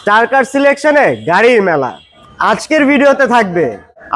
Star কার সিলেকশনে গাড়ির মেলা। আজকের ভিডিওতে থাকবে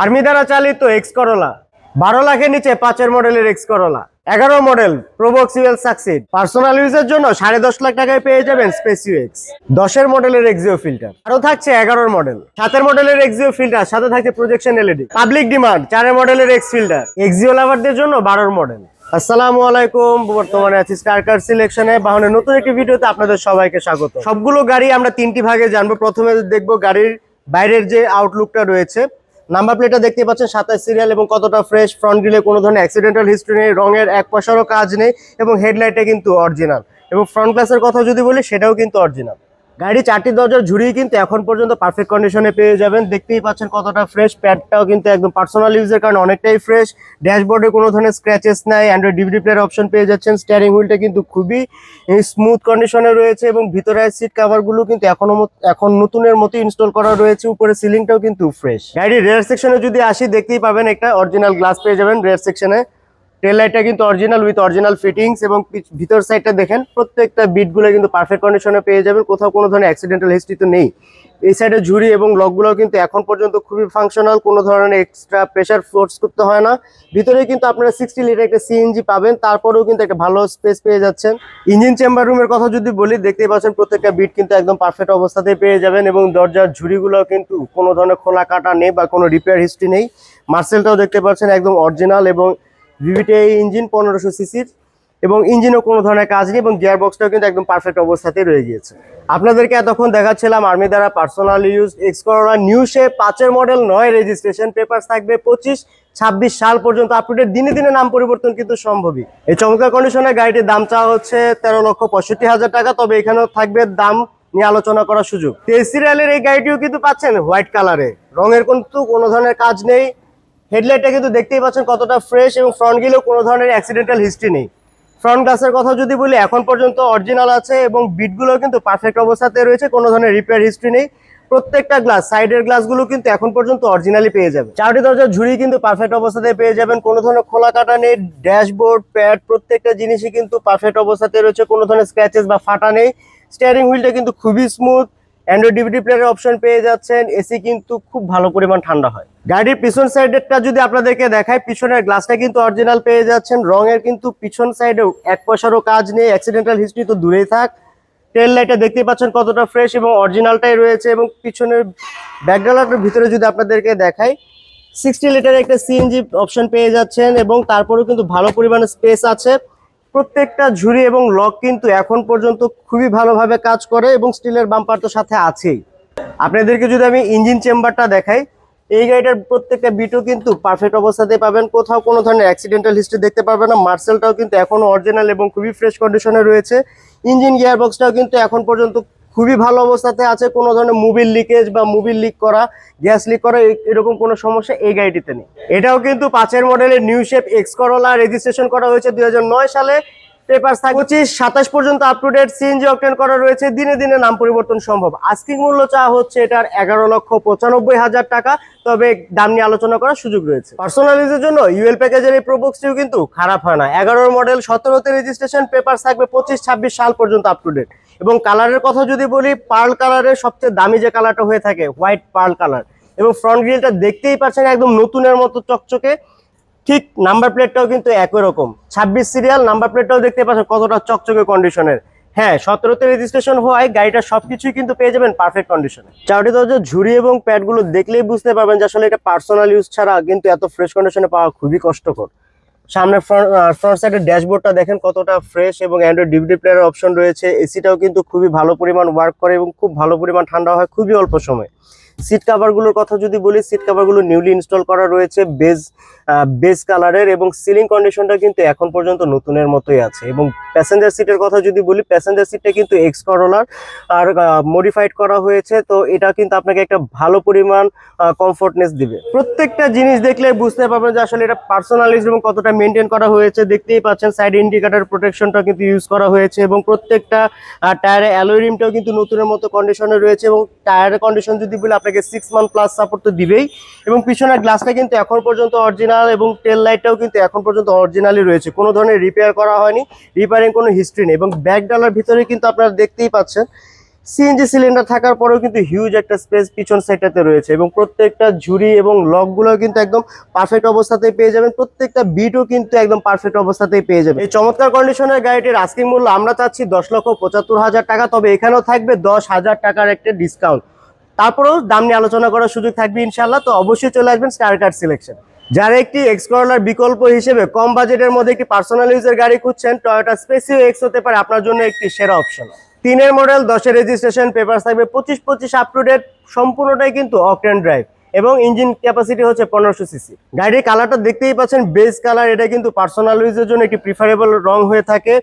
আর্মি দ্বারা চালিত এক্স করোলা, 12 লাখের নিচে 5 মডেলের X Corolla, 11 model Probox UL succeed, personal ইউজের জন্য 10.5 লাখ টাকায় পেয়ে যাবেন স্পেসিও এক্স, 10 মডেলের এক্সিও ফিল্টার, আরো থাকছে 11 মডেল 7 মডেলের এক্সিও ফিল্টার, সাথে থাকছে প্রজেকশন এলইডি, পাবলিক ডিমান্ড 4 মডেলের এক্স ফিল্টার, এক্সিও লাভারদের জন্য 12 মডেল। আসসালামু আলাইকুম, বর্তমানে আছি স্টার কার সিলেকশনে। বাহনের নতুন একটি ভিডিওতে আপনাদের সবাইকে স্বাগত। সবগুলো গাড়ি আমরা 3টি ভাগে জানবো। প্রথমে দেখবো গাড়ির বাইরের যে আউটলুকটা রয়েছে। নাম্বার প্লেটটা দেখতে পাচ্ছেন 27 সিরিয়াল এবং কতটা ফ্রেশ। ফ্রন্ট গ্রিলে কোনো ধরনের অ্যাক্সিডেন্টাল হিস্ট্রি নেই, রঙের এক পয়সারও কাজ নেই এবং হেডলাইটটা কিন্তু অরিজিনাল। এবং ফ্রন্ট গ্লাসের কথা যদি বলি সেটাও কিন্তু অরিজিনাল। গাড়ি 4টি দরজার ঝুড়ি কিন্তু এখন পর্যন্ত পারফেক্ট কন্ডিশনে পেয়ে যাবেন। দেখতেই পাচ্ছেন কতটা ফ্রেশ। প্যাডটাও কিন্তু একদম পার্সোনাল ইউজের কারণে অনেকটাই ফ্রেশ। ড্যাশবোর্ডে কোনো ধরনের স্ক্র্যাচেস নাই। অ্যান্ড্রয়েড ডিভিডি প্লেয়ার অপশন পেয়ে যাচ্ছেন। স্টিয়ারিং হুইলটা কিন্তু খুবই স্মুথ কন্ডিশনে রয়েছে এবং ভিতরে সিট কাভারগুলো কিন্তু এখন নতুনের মতো ইনস্টল করা রয়েছে। উপরে সিলিংটাও কিন্তু ফ্রেশ। গাড়ির রেয়ার সেকশনে যদি আসি, দেখতেই পাবেন একটা অরিজিনাল গ্লাস পেয়ে যাবেন রেয়ার সেকশনে। টেল লাইটটা কিন্তু অরিজিনাল উইথ অরিজিনাল ফিটিংস এবং ভিতর সাইডটা দেখেন প্রত্যেকটা বিটগুলো কিন্তু পারফেক্ট কন্ডিশনে পেয়ে যাবেন। কোথাও কোনো ধরনের অ্যাক্সিডেন্টাল হিস্ট্রি তো নেই। এই সাইডে ঝুড়ি এবং লকগুলো কিন্তু এখন পর্যন্ত খুবই ফাংশনাল, কোনো ধরনের এক্সট্রা প্রেশার ফোর্স করতে হয় না। ভিতরে কিন্তু আপনারা 60 লিটার একটা সিএনজি পাবেন, তারপরেও কিন্তু একটা ভালো স্পেস পেয়ে যাচ্ছেন। ইঞ্জিন চেম্বার রুমের কথা যদি বলি, দেখতেই পাচ্ছেন প্রত্যেকটা বিট কিন্তু একদম পারফেক্ট অবস্থাতে পেয়ে যাবেন এবং দরজার ঝুড়িগুলো কিন্তু কোনো ধরনের খোলা কাটা নেই বা কোনো রিপেয়ার হিস্ট্রি নেই। মার্সেলটাও দেখতে পাচ্ছেন একদম অরিজিনাল এবং ভিভিটিআই ইঞ্জিন 1500 সিসির এবং ইঞ্জিনও কোনো ধরনের কাজ নেই এবং গিয়ার বক্সটাও কিন্তু একদম পারফেক্ট অবস্থাতেই রয়ে গিয়েছে। আপনাদেরকে এতক্ষণ দেখাচ্ছিলাম আর্মি দ্বারা personal use X Corolla new shape, 5 model, 9 registration, papers থাকবে 25-26 সাল পর্যন্ত। আপডেট দিনে দিনে নাম পরিবর্তন কিন্তু সম্ভবই। এই চমৎকার কন্ডিশনের গাড়িটির দাম চাওয়া হচ্ছে 13,65,000 টাকা। তবে এখানেও থাকবে দাম নিয়ে আলোচনা করার সুযোগ। 23 সিরিয়ালের এই গাড়িটিও কিন্তু পাচ্ছেন হোয়াইট কালারে, রঙের কিন্তু কোনো ধরনের কাজ নেই। হেডলাইটটা কিন্তু দেখতেই পাচ্ছেন কতটা ফ্রেশ এবং ফ্রন্ট গ্রিলেও কোনো ধরনের অ্যাক্সিডেন্টাল হিস্ট্রি নেই। ফ্রন্ট গ্লাসের কথা যদি বলি, এখন পর্যন্ত অরিজিনাল আছে এবং বিটগুলো কিন্তু পারফেক্ট অবস্থাতে রয়েছে, কোনো ধরনের রিপেয়ার হিস্ট্রি নেই। প্রত্যেকটা গ্লাস, সাইডের গ্লাসগুলো কিন্তু এখন পর্যন্ত অরিজিনালি পেয়ে যাবেন। 4টি দরজার ঝুড়ি কিন্তু পারফেক্ট অবস্থাতে পেয়ে যাবেন, কোনো ধরনের খোলা কাটা নেই। ড্যাশবোর্ড, প্যাড প্রত্যেকটা জিনিসই কিন্তু পারফেক্ট অবস্থাতে রয়েছে, কোনো ধরনের স্ক্র্যাচেস বা ফাটা নেই। স্টিয়ারিং হুইলটা কিন্তু খুবই স্মুথ। অ্যান্ড্রয়েড ডিভিডি প্লেয়ারের অপশন পেয়ে যাচ্ছেন। এসি কিন্তু খুব ভালো পরিমাণ ঠান্ডা হয়। গাড়ির পিছন সাইডেরটা যদি আপনাদেরকে দেখায়, পিছনের গ্লাসটা কিন্তু অরিজিনাল পেয়ে যাচ্ছেন। রঙের কিন্তু পিছন সাইডেও এক পয়সারও কাজ নেই, অ্যাক্সিডেন্টাল হিস্ট্রি তো দূরেই থাক। টেল লাইটটা দেখতেই পাচ্ছেন কতটা ফ্রেশ এবং অরিজিনালটাই রয়েছে এবং পিছনের ব্যাকগ্রাউন্ডের ভিতরে যদি আপনাদেরকে দেখাই, 60 লিটারের একটা সিএনজি অপশন পেয়ে যাচ্ছেন এবং তারপরেও কিন্তু ভালো পরিমাণে স্পেস আছে। প্রত্যেকটা ঝুড়ি এবং লক কিন্তু এখন পর্যন্ত খুবই ভালোভাবে কাজ করে এবং স্টিলের বাম্পার তো সাথে আছেই। আপনাদেরকে যদি আমি ইঞ্জিন চেম্বারটা দেখাই, এই গাড়িটার প্রত্যেকটা বিটও কিন্তু পারফেক্ট অবস্থাতে পাবেন, কোথাও কোনো ধরনের অ্যাক্সিডেন্টাল হিস্ট্রি দেখতে পারবেন না। মার্সেলটাও কিন্তু এখনো অরিজিনাল এবং খুবই ফ্রেশ কন্ডিশনে রয়েছে। ইঞ্জিন গিয়ার বক্সটাও কিন্তু এখন পর্যন্ত খুবই ভালো অবস্থাতে আছে, কোনো ধরনের মুভির লিকেজ বা মুভির লিক করা, গ্যাস লিক করা এরকম কোনো সমস্যা এই গাড়িটিতে নেই। এটাও কিন্তু 5 মডেলের new shape X Corolla, registration করা হয়েছে 2009 সালে। পেপারস 25-27 পর্যন্ত up to date, CNG octane করা রয়েছে। দিনে দিনে নাম পরিবর্তন সম্ভব। আস্কিং মূল্য চাওয়া হচ্ছে এটার 11,95,000 টাকা। তবে দাম নিয়ে আলোচনা করার সুযোগ রয়েছে। পার্সোনাল ইউজের জন্য ইউএল প্যাকেজের এই প্রোবক্সটিও কিন্তু খারাপ হয় না। 11 মডেল, 17তে রেজিস্ট্রেশন, পেপারস থাকবে 25-26 সাল পর্যন্ত আপ টু ডেট। এবং কালারের কথা যদি বলি, পার্ল কালারের সবচেয়ে দামি যে কালারটা হয়ে থাকে হোয়াইট পার্ল কালার এবং ফ্রন্ট গ্রিলটা দেখতেই পাচ্ছেন একদম নতুনের মতো চকচকে। ঠিক নাম্বার প্লেটটাও কিন্তু একই রকম, 26 সিরিয়াল। নাম্বার প্লেটটাও দেখতে পাচ্ছেন কতটা চকচকে কন্ডিশনের। হ্যাঁ, 17তে রেজিস্ট্রেশন হওয়ায় গাড়িটা সবকিছুই কিন্তু পেয়ে যাবেন পারফেক্ট কন্ডিশনে। 4টি দরজার ঝুড়ি এবং প্যাডগুলো দেখলেই বুঝতে পারবেন যে আসলে এটা পার্সোনাল ইউজ ছাড়া কিন্তু এত ফ্রেশ কন্ডিশনে পাওয়া খুবই কষ্টকর। সামনে ফ্রন্ট সাইডের ড্যাশবোর্ডটা দেখেন কতটা ফ্রেশ এবং অ্যান্ড্রয়েড ডিভিডি প্লেয়ারের অপশন রয়েছে। এসিটাও কিন্তু খুবই ভালো পরিমাণ ওয়ার্ক করে এবং খুব ভালো পরিমাণ ঠান্ডা হয় খুবই অল্প সময়। সিট কাভারগুলোর কথা যদি বলি, সিট কাভারগুলো নিউলি ইনস্টল করা রয়েছে বেজ কালারের এবং সিলিং কন্ডিশনটা কিন্তু এখন পর্যন্ত নতুনের মতোই আছে। এবং প্যাসেঞ্জার সিটের কথা যদি বলি, প্যাসেঞ্জার সিটটা কিন্তু এক্স করোলার আর মডিফাইড করা হয়েছে। তো এটা কিন্তু আপনাকে একটা ভালো পরিমাণ কমফোর্টনেস দিবে। প্রত্যেকটা জিনিস দেখলে বুঝতে পারবেন যে আসলে এটা পার্সোনালাইজ এবং কতটা মেনটেন করা হয়েছে। দেখতেই পাচ্ছেন সাইড ইন্ডিকেটর প্রোটেকশনটা কিন্তু ইউজ করা হয়েছে এবং প্রত্যেকটা টায়ারে অ্যালয় রিমটাও কিন্তু নতুনের মতো কন্ডিশনে রয়েছে। এবং টায়ারের কন্ডিশন যদি বলি, আপনাকে 6 মান্থ প্লাস সাপোর্ট তো দিবেই। এবং পিছনের গ্লাসটা কিন্তু এখন পর্যন্ত অরিজিনাল এবং টেল লাইটটাও কিন্তু এখন পর্যন্ত অরিজিনালি রয়েছে, কোনো ধরনের রিপেয়ার করা হয়নি, রিপেয়ারিং কোনো হিস্ট্রি নেই। এবং ব্যাক ডালার ভিতরে কিন্তু আপনারা দেখতেই পাচ্ছেন সিএনজি সিলিন্ডার থাকার পরেও কিন্তু হিউজ একটা স্পেস পিছন সাইডটাতে রয়েছে এবং প্রত্যেকটা ঝুড়ি এবং লকগুলো কিন্তু একদম পারফেক্ট অবস্থাতেই পেয়ে যাবেন। প্রত্যেকটা বিটও কিন্তু একদম পারফেক্ট অবস্থাতেই পেয়ে যাবেন। এই চমৎকার কন্ডিশনের গাড়িটির আস্কিং মূল্য আমরা চাচ্ছি 10,75,000 টাকা, তবে এখানেও থাকবে 10,000 টাকার একটা ডিসকাউন্ট। তারপরেও দাম নিয়ে আলোচনা করার সুযোগ থাকবে ইনশাল্লাহ। তো অবশ্যই চলে আসবেন স্টার কার সিলেকশন। যারা একটি এক্স করোলার বিকল্প হিসেবে কম বাজেটের মধ্যে একটি পার্সোনাল ইউজের গাড়ি খুঁজছেন, টয়োটা স্পেসিও এক্স হতে পারে আপনার জন্য একটি সেরা অপশন। 3-এর মডেল, 10-এর রেজিস্ট্রেশন, পেপার থাকবে 25 আপ টু ডেট, সম্পূর্ণটাই কিন্তু অকটেন ড্রাইভ এবং ইঞ্জিন ক্যাপাসিটি হচ্ছে 1500 সিসি। গাড়ির কালারটা দেখতেই পাচ্ছেন, বেস কালার। এটা কিন্তু পার্সোনাল ইউজের জন্য একটি প্রিফারেবল রং হয়ে থাকে।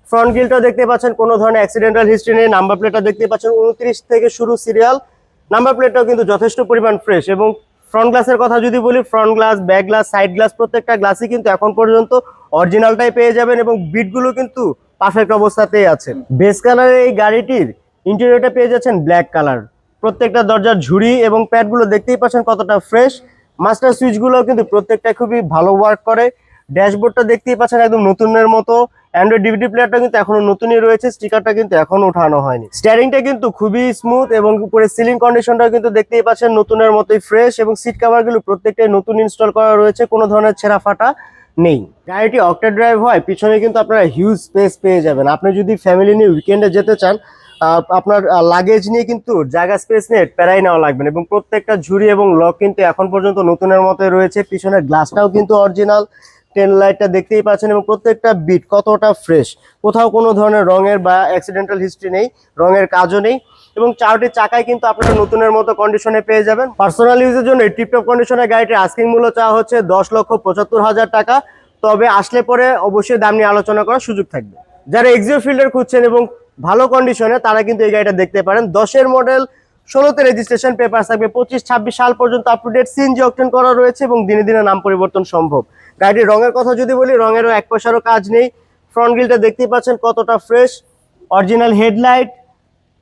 ফ্রন্ট গ্রিলটা দেখতে পাচ্ছেন কোনো ধরনের অ্যাক্সিডেন্টাল হিস্ট্রি নেই। নাম্বার প্লেটটা দেখতে পাচ্ছেন 29 থেকে শুরু সিরিয়াল। নাম্বার প্লেটটাও কিন্তু যথেষ্ট পরিমাণ ফ্রেশ। এবং ফ্রন্ট গ্লাসের কথা যদি বলি, front glass, back glass, side glass প্রত্যেকটা গ্লাসই কিন্তু এখন পর্যন্ত অরিজিনালটাই পেয়ে যাবেন এবং বিটগুলো কিন্তু পারফেক্ট অবস্থাতেই আছে। বেস কালারের এই গাড়িটির ইন্টেরিয়রটা পেয়ে যাচ্ছেন ব্ল্যাক কালার। প্রত্যেকটা দরজার ঝুড়ি এবং প্যাডগুলো দেখতেই পাচ্ছেন কতটা ফ্রেশ। মাস্টার সুইচগুলো কিন্তু প্রত্যেকটা খুবই ভালো ওয়ার্ক করে। ড্যাশবোর্ডটা দেখতেই পাচ্ছেন একদম নতুনের মতো। অ্যান্ড্রয়েড ডিভিডি প্লেয়ারটা কিন্তু এখনো নতুনই রয়েছে, স্টিকারটা কিন্তু এখনো উঠানো হয়নি। স্টিয়ারিংটা কিন্তু খুবই স্মুথ এবং উপরে সিলিং কন্ডিশনটা কিন্তু দেখতেই পাচ্ছেন নতুনের মতোই ফ্রেশ এবং সিট কভারগুলো প্রত্যেকটাই নতুন ইনস্টল করা রয়েছে, কোনো ধরনের ছেঁড়া ফাটা নেই। গাড়িটি অক্টা ড্রাইভ হয়, পিছনে কিন্তু আপনারা হিউজ স্পেস পেয়ে যাবেন। আপনি যদি ফ্যামিলি নিয়ে উইকেন্ডে যেতে চান, আপনার লাগেজ নিয়ে কিন্তু জায়গা স্পেস নিয়ে প্যারাই নেওয়া লাগবে না। এবং প্রত্যেকটা ঝুড়ি এবং লক কিন্তু এখন পর্যন্ত নতুনের মতোই রয়েছে। পিছনের গ্লাসটাও কিন্তু অরিজিনাল। টেল লাইটটা দেখতেই পাচ্ছেন এবং প্রত্যেকটা বিট কতটা ফ্রেশ, কোথাও কোনো ধরনের রঙের বা অ্যাক্সিডেন্টাল হিস্ট্রি নেই, রঙের কাজও নেই। এবং চারটি চাকায় কিন্তু আপনারা নতুনের মতো কন্ডিশনে পেয়ে যাবেন। পার্সোনাল ইউজের জন্য টিপটপ কন্ডিশনের গাড়িটির আস্কিং মূল্য চাওয়া হচ্ছে 10,75,000 টাকা, তবে আসলে পরে অবশ্যই দাম নিয়ে আলোচনা করার সুযোগ থাকবে। যারা এক্সিও ফিল্ডার খুঁজছেন এবং ভালো কন্ডিশনে, তারা কিন্তু এই গাড়িটা দেখতে পারেন। 10-এর মডেল, 16-তে রেজিস্ট্রেশন, পেপার থাকবে 25-26 সাল পর্যন্ত up to date, CNG octane করা রয়েছে এবং দিনে দিনে নাম পরিবর্তন সম্ভব। গাড়ির রঙের কথা যদি বলি, রঙেরও এক পয়সারও কাজ নেই। ফ্রন্ট গ্রিলটা দেখতেই পাচ্ছেন কতটা ফ্রেশ। অরিজিনাল হেডলাইট,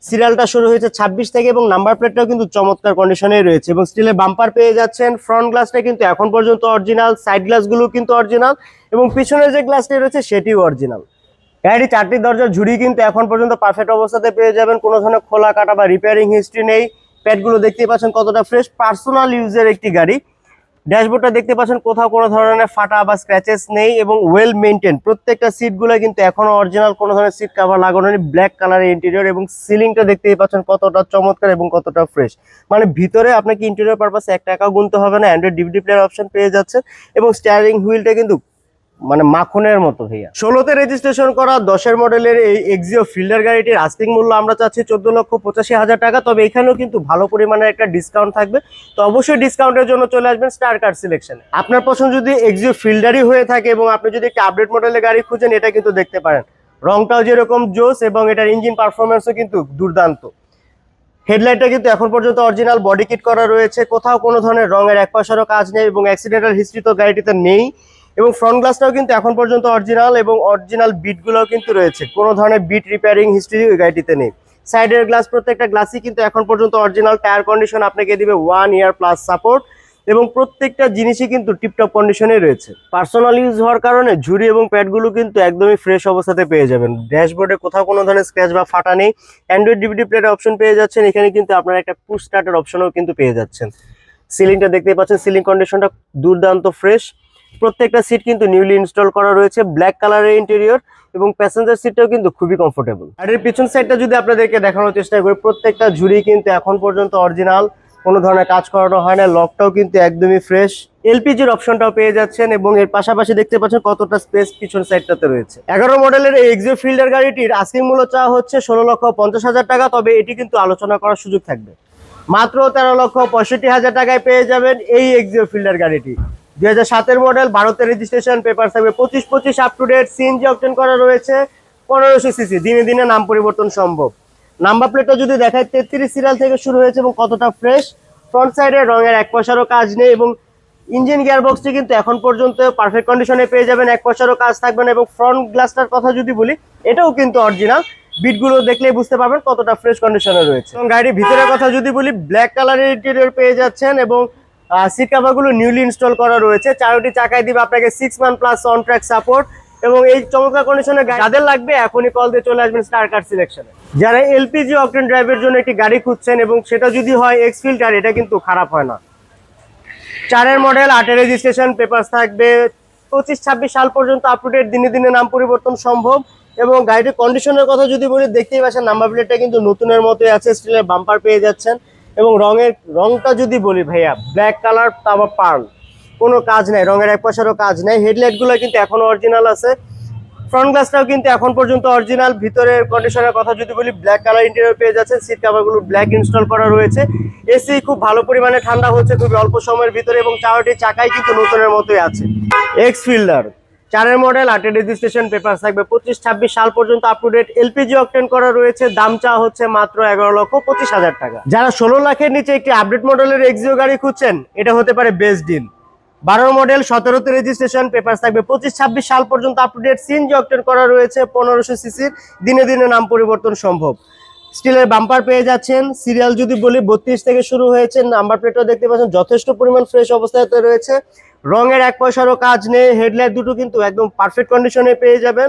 সিরিয়ালটা শুরু হয়েছে 26 থেকে এবং নাম্বার প্লেটটাও কিন্তু চমৎকার কন্ডিশনে রয়েছে এবং স্টিলের বাম্পার পেয়ে যাচ্ছেন। ফ্রন্ট গ্লাসটা কিন্তু এখন পর্যন্ত অরিজিনাল, সাইড গ্লাসগুলো কিন্তু অরিজিনাল এবং পিছনের যে গ্লাসটি রয়েছে সেটিও অরিজিনাল। গাড়ির 4টি দরজার ঝুড়ি কিন্তু এখন পর্যন্ত পারফেক্ট অবস্থাতে পেয়ে যাবেন, কোনো ধরনের খোলা কাটা বা রিপেয়ারিং হিস্ট্রি নেই। প্যাডগুলো দেখতেই পাচ্ছেন কতটা ফ্রেশ। পার্সোনাল ইউজের একটি গাড়ি। ড্যাশবোর্ডটা দেখতে পাচ্ছেন কোথাও কোনো ধরনের ফাটা বা স্ক্র্যাচেস নেই এবং ওয়েল মেইনটেইন। প্রত্যেকটা সিটগুলো কিন্তু এখনো অরিজিনাল, কোনো ধরনের সিট কভার লাগানো নেই। ব্ল্যাক কালারের ইন্টেরিয়র এবং সিলিংটা দেখতেই পাচ্ছেন কতটা চমৎকার এবং কতটা ফ্রেশ। মানে ভিতরে আপনাকে ইন্টেরিয়র পারপাসে 1 টাকাও গুনতে হবে না। অ্যান্ড্রয়েড ডিভিডি প্লেয়ার অপশন পেয়ে যাচ্ছেন এবং স্টিয়ারিং হুইলটা কিন্তু মানে মাখনের মতো ভাইয়া। 16-তে রেজিস্ট্রেশন করা 10-এর মডেলের এই এক্সিও ফিল্ডার গাড়িটির আস্কিং মূল্য আমরা চাচ্ছি 14,85,000 টাকা, তবে এখানেও কিন্তু ভালো পরিমাণের একটা ডিসকাউন্ট থাকবে। তো অবশ্যই ডিসকাউন্টের জন্য চলে আসবেন স্টার কার সিলেকশনে। আপনার পছন্দ যদি এক্সিও ফিল্ডারই হয়ে থাকে এবং আপনি যদি একটা আপডেট মডেলের গাড়ি খুঁজেন, এটা কিন্তু দেখতে পারেন। রংটাও যেরকম জোস এবং এটার ইঞ্জিন পারফরমেন্সও কিন্তু দুর্দান্ত। হেডলাইটটা কিন্তু এখন পর্যন্ত অরিজিনাল, বডি কিট করা রয়েছে, কোথাও কোনো ধরনের রঙের এক পয়সারও কাজ নেই এবং অ্যাক্সিডেন্টাল হিস্ট্রি তো গাড়িটিতে নেই। এবং ফ্রন্ট গ্লাসটাও কিন্তু এখন পর্যন্ত অরিজিনাল এবং অরিজিনাল বিটগুলোও কিন্তু রয়েছে, কোনো ধরনের বিট রিপেয়ারিং হিস্ট্রি ওই গাড়িটিতে নেই। সাইডের গ্লাস প্রত্যেকটা গ্লাসই কিন্তু এখন পর্যন্ত অরিজিনাল। টায়ার কন্ডিশন আপনাকে দিবে 1 ইয়ার প্লাস সাপোর্ট এবং প্রত্যেকটা জিনিসই কিন্তু টিপটপ কন্ডিশনে রয়েছে। পার্সোনাল ইউজ হওয়ার কারণে ঝুড়ি এবং প্যাডগুলো কিন্তু একদমই ফ্রেশ অবস্থাতে পেয়ে যাবেন। ড্যাশবোর্ডে কোথাও কোনো ধরনের স্ক্র্যাচ বা ফাটা নেই। অ্যান্ড্রয়েড ডিভিডি প্লেয়ার অপশন পেয়ে যাচ্ছেন। এখানে কিন্তু আপনারা একটা পুশ স্টার্টের অপশনও কিন্তু পেয়ে যাচ্ছেন। সিলিংটা দেখতেই পাচ্ছেন, সিলিং কন্ডিশনটা দুর্দান্ত ফ্রেশ। প্রত্যেকটা সিট কিন্তু নিউলি ইনস্টল করা রয়েছে, ব্ল্যাক কালারের ইন্টেরিয়র এবং প্যাসেঞ্জার সিটটাও কিন্তু খুবই কমফোর্টেবল। আর এর পিছন সাইডটা যদি আপনাদেরকে দেখানোর চেষ্টা করি, প্রত্যেকটা ঝুড়ি কিন্তু এখন পর্যন্ত অরিজিনাল, কোনো ধরনের কাজ করানো হয় না। লকটাও কিন্তু একদমই ফ্রেশ। এলপিজির অপশনটাও পেয়ে যাচ্ছেন এবং এর পাশাপাশি দেখতে পাচ্ছেন কতটা স্পেস পিছন সাইডটাতে রয়েছে। 11 মডেলের এই এক্সিও ফিল্ডার গাড়িটির আস্কিং মূল্য চাওয়া হচ্ছে 16,50,000 টাকা, তবে এটি কিন্তু আলোচনা করার সুযোগ থাকবে। মাত্র 13,65,000 টাকায় পেয়ে যাবেন এই এক্সিও ফিল্ডার গাড়িটি। 2007-এর মডেল, 12-তে রেজিস্ট্রেশন, পেপার থাকবে 25 up to date, CNG octane করা রয়েছে, 1500 সিসি। দিনে দিনে নাম পরিবর্তন সম্ভব। নাম্বার প্লেটটা যদি দেখায় 33 সিরিয়াল থেকে শুরু হয়েছে এবং কতটা ফ্রেশ। ফ্রন্ট সাইডে রঙের এক পয়সারও কাজ নেই এবং ইঞ্জিন গিয়ারবক্সটি কিন্তু এখন পর্যন্ত পারফেক্ট কন্ডিশনে পেয়ে যাবেন, এক পয়সারও কাজ থাকবে না। এবং ফ্রন্ট গ্লাসটার কথা যদি বলি, এটাও কিন্তু অরিজিনাল। বিটগুলো দেখলেই বুঝতে পারবেন কতটা ফ্রেশ কন্ডিশনে রয়েছে। এবং গাড়ির ভিতরের কথা যদি বলি, ব্ল্যাক কালারের ইন্টেরিয়র পেয়ে যাচ্ছেন এবং সিট কভারগুলো নিউলি ইনস্টল করা রয়েছে। 4টি চাকায় দিবে আপনাকে 6 মান প্লাস অন ট্র্যাক সাপোর্ট এবং এই চমৎকার কন্ডিশনে যাদের লাগবে এখনই কল দিয়ে চলে আসবেন স্টার কার সিলেকশনে। যারা এলপিজি অকটেন ড্রাইভের জন্য একটি গাড়ি খুঁজছেন এবং সেটা যদি হয় এক্স ফিল্টার, এটা কিন্তু খারাপ হয় না। 4 মডেল, 8 রেজিস্ট্রেশন, পেপারস থাকবে, 25-26 সাল পর্যন্ত আপ টু ডেট, দিনে দিনে নাম পরিবর্তন সম্ভব। এবং গাড়িটির কন্ডিশনের কথা যদি বলি, দেখতেই পাচ্ছেন নাম্বার প্লেটটা কিন্তু নতুনের মতোই আছে, স্টিলের বাম্পার পেয়ে যাচ্ছেন। এবং রংটা যদি বলি ভাইয়া, ব্ল্যাক কালার, তারপর পার্ল, কোনো কাজ নেই, রঙের এক পয়সারও কাজ নেই। হেডলাইটগুলো কিন্তু এখনো অরিজিনাল আছে, ফ্রন্ট গ্লাসটাও কিন্তু এখন পর্যন্ত অরিজিনাল। ভিতরের কন্ডিশনের কথা যদি বলি, ব্ল্যাক কালার ইন্টেরিয়র পেয়ে যাচ্ছে, সিট কাভারগুলো ব্ল্যাক ইনস্টল করা রয়েছে। এসি খুব ভালো পরিমাণে ঠান্ডা হচ্ছে খুবই অল্প সময়ের ভিতরে, এবং চারটি চাকাই কিন্তু নতুনের মতোই আছে। X Fielder 4 model, 8 registration, paper থাকবে, 25-26 সাল পর্যন্ত up to date, LPG octane করা রয়েছে। দাম চা হচ্ছে মাত্র 11,25,000 টাকা। যারা 16 লাখের নিচে একটি আপডেট মডেলের এক্সিও গাড়ি খুঁজছেন, এটা হতে পারে বেস্ট ডিল। 12 মডেল, 17তে রেজিস্ট্রেশন, পেপার থাকবে, 25-26 সাল পর্যন্ত up to date, CNG octane করা রয়েছে, 1500 সিসির, দিনে দিনে নাম পরিবর্তন সম্ভব। স্টিলের বাম্পার পেয়ে যাচ্ছেন। সিরিয়াল যদি বলি 32 থেকে শুরু হয়েছে, নাম্বার প্লেটও দেখতে পাচ্ছেন যথেষ্ট পরিমাণ ফ্রেশ অবস্থায় রয়েছে, রঙের এক পয়সারও কাজ নেই। হেডলাইট দুটো কিন্তু একদম পারফেক্ট কন্ডিশনে পেয়ে যাবেন।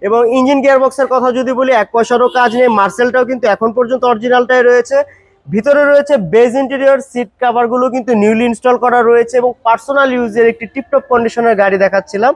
এবং ইঞ্জিন গিয়ারবক্সের কথা যদি বলি, এক পয়সারও কাজ নেই, মার্সেলটাও কিন্তু এখন পর্যন্ত অরিজিনালটাই রয়েছে। ভিতরে রয়েছে বেজ ইন্টেরিয়র, সিট কাভারগুলো কিন্তু নিউলি ইনস্টল করা রয়েছে, এবং পার্সোনাল ইউজের একটি টিপটপ কন্ডিশনের গাড়ি দেখাচ্ছিলাম,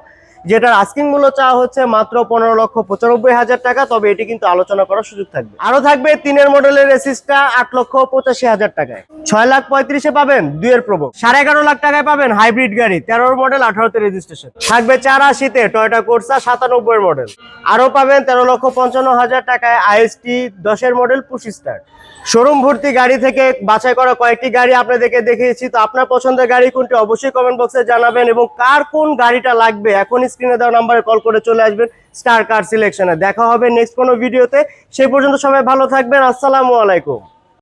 যেটার আস্কিং মূল্য চাওয়া হচ্ছে মাত্র 15,95,000 টাকা। তবে এটি কিন্তু আলোচনা করার সুযোগ থাকবে। আরো থাকবে 3 মডেলের এসিসটা 8,85,000 টাকায়। 6,35,000 পাবেন 2 প্রোবো। 11.5 লাখ টাকায় পাবেন হাইব্রিড গাড়ি, 13 মডেল, 18তে রেজিস্ট্রেশন। থাকবে 480-তে টয়োটা কোর্সা 97 মডেল। আরো পাবেন 13,55,000 টাকায় IST 10 model push start. Showroom ভর্তি গাড়ি থেকে বাছাই করা কয়েকটি গাড়ি আপনাদেরকে দেখিয়েছি। তো আপনার পছন্দের গাড়ি কোনটি অবশ্যই কমেন্ট বক্সে জানাবেন, এবং কার কোন গাড়িটা লাগবে এখন স্ক্রিনে দেওয়া নাম্বারে কল করে চলে আসবেন স্টার কার সিলেকশনে। দেখা হবে নেক্সট কোনো ভিডিওতে। সেই পর্যন্ত সবাই ভালো থাকবেন। আসসালামু আলাইকুম।